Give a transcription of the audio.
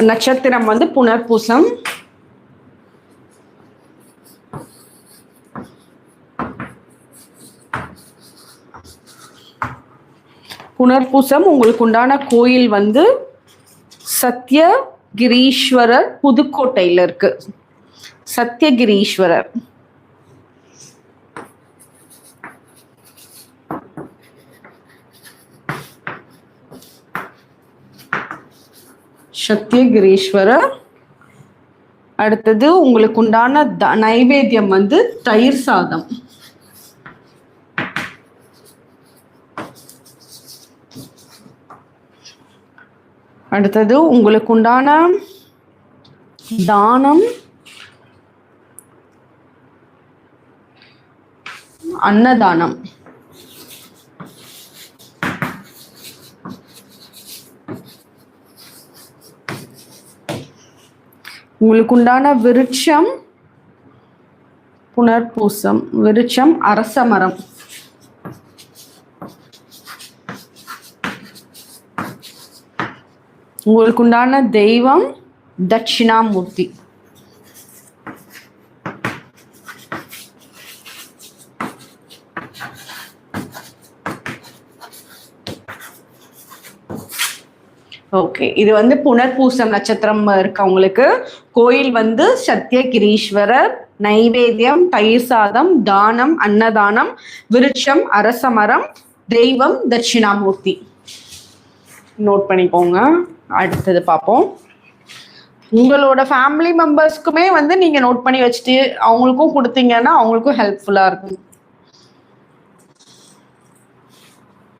நட்சத்திரம் வந்து புனர்பூசம். புனர்பூசம் உங்களுக்கு உண்டான கோயில் வந்து சத்யகிரீஸ்வரர், புதுக்கோட்டையில் இருக்கு. சத்யகிரீஸ்வரர். சத்யகிரீஸ்வரர். அடுத்தது உங்களுக்கு உண்டான நைவேத்தியம் வந்து தயிர் சாதம். அடுத்தது உங்களுக்கு உண்டான தானம் அன்னதானம். உங்களுக்கு உண்டான விருட்சம் புனர்பூசம், விருட்சம் அரசமரம். உங்களுக்கு உண்டான தெய்வம் தட்சிணாமூர்த்தி. ஓகே, இது வந்து புனர்பூசம் நட்சத்திரம் இருக்கவங்களுக்கு கோயில் வந்து சத்யகிரீஸ்வரர், நைவேத்தியம் தயிர் சாதம், தானம் அன்னதானம், விருட்சம் அரசமரம், தெய்வம் தட்சிணாமூர்த்தி. நோட் பண்ணிக்கோங்க. அடுத்தது பார்ப்போம். உங்களோட ஃபேமிலி மெம்பர்ஸ்க்குமே வந்து நீங்க நோட் பண்ணி வச்சுட்டு அவங்களுக்கும் கொடுத்தீங்கன்னா அவங்களுக்கும் ஹெல்ப்ஃபுல்லா இருக்கும்.